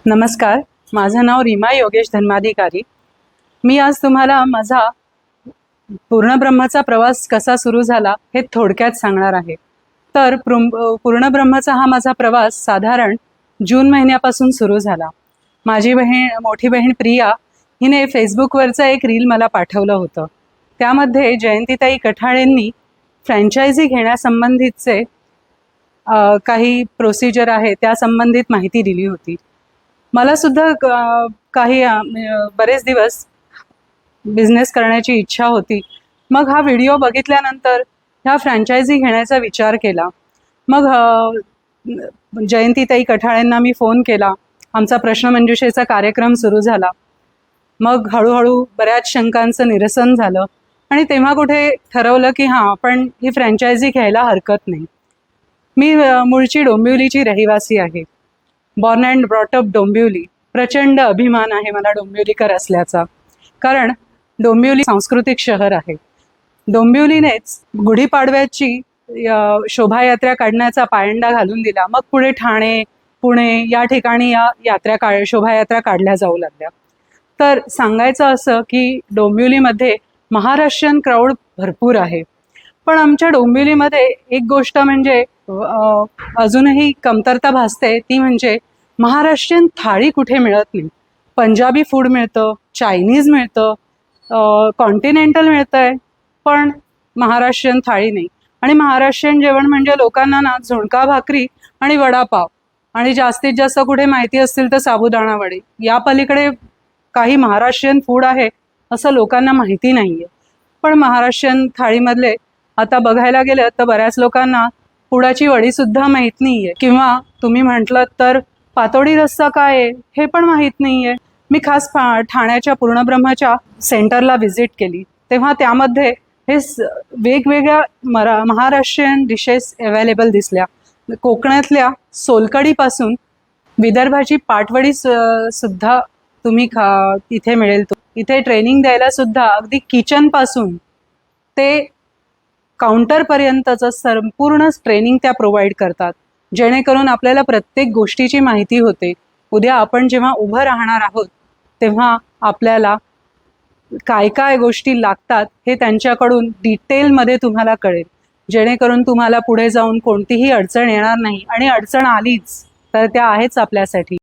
नमस्कार, माझं नाव रीमा योगेश धर्माधिकारी। मी आज तुम्हाला माझा पूर्णब्रह्मचा प्रवास कसा सुरू झाला हे थोडक्यात सांगणार आहे। तर पूर्णब्रह्मचा हा माझा प्रवास साधारण जून महिन्यापासून सुरू झाला। माझी मोठी बहीण प्रिया हिने फेसबुकवरचं एक रील मला पाठवलं होतं। त्यामध्ये जयंतीताई कठाळेंनी फ्रँचायझी घेण्यासंबंधीचे काही प्रोसिजर आहे त्या संबंधित माहिती दिली होती। मला सुद्धा काही बरेच दिवस बिझनेस करण्याची इच्छा होती। मग हा व्हिडिओ बघितल्यानंतर ह्या फ्रँचायझी घेण्याचा विचार केला। मग जयंतीताई कठाळेंना मी फोन केला। आमचा प्रश्नमंजुषेचा कार्यक्रम सुरू झाला। मग हळूहळू बऱ्याच शंकांचं निरसन झालं आणि तेव्हा कुठे ठरवलं की हां, आपण ही फ्रँचायझी घ्यायला हरकत नाही। मी मूळची डोंबिवलीची रहिवासी आहे। Born and brought up Dombivli. प्रचंड अभिमान आहे मला डोंबिवलीकर असल्याचा, कारण डोंबिवली सांस्कृतिक शहर आहे। डोंबिवलीनेच गुढीपाडव्याची शोभायात्रा काढण्याचा पायंडा घालून दिला। मग पुढे ठाणे, पुणे या ठिकाणी या शोभायात्रा काढल्या जाऊ लागल्या। तर सांगायचं असं की डोंबिवलीमध्ये महाराष्ट्रीयन क्राऊड भरपूर आहे। पण आमच्या डोंबिवलीमध्ये एक गोष्ट म्हणजे अजूनही कमतरता भासते, ती म्हणजे महाराष्ट्रीयन थाळी कुठे मिळत नाही। पंजाबी फूड मिळतं, चायनीज मिळतं, कॉन्टिनेंटल मिळतंय, पण महाराष्ट्रीयन थाळी नाही। आणि महाराष्ट्रीयन जेवण म्हणजे लोकांना ना झुणका भाकरी आणि वडापाव, आणि जास्तीत जास्त कुठे माहिती असतील तर साबुदाणा वडे, या पलीकडे काही महाराष्ट्रीयन फूड आहे असं लोकांना माहिती नाहीये। पण महाराष्ट्रीयन थाळीमधले आता बघायला गेलं तर बऱ्याच लोकांना पुडाची वडी सुद्धा माहीत नाहीये, किंवा तुम्ही म्हटलं तर पातोडी रस्सा काय आहे हे पण माहीत नाहीये। मी खास ठाण्याच्या पूर्णब्रह्मच्या सेंटरला व्हिजिट केली, तेव्हा त्यामध्ये हे वेगवेगळ्या महाराष्ट्रीयन डिशेस अवेलेबल दिसल्या। कोकणातल्या सोलकडीपासून विदर्भाची पाटवडी सुद्धा तुम्ही इथे मिळेल। इथे ट्रेनिंग द्यायला सुद्धा अगदी किचनपासून ते काउंटरपर्यंतचं संपूर्ण ट्रेनिंग त्या प्रोव्हाइड करतात, जेणेकरून आपल्याला प्रत्येक गोष्टीची माहिती होते। उद्या आपण जेव्हा उभं राहणार आहोत तेव्हा आपल्याला काय काय गोष्टी लागतात हे त्यांच्याकडून डिटेलमध्ये तुम्हाला कळेल, जेणेकरून तुम्हाला पुढे जाऊन कोणतीही अडचण येणार नाही। आणि अडचण आलीच तर त्या आहेच आपल्यासाठी।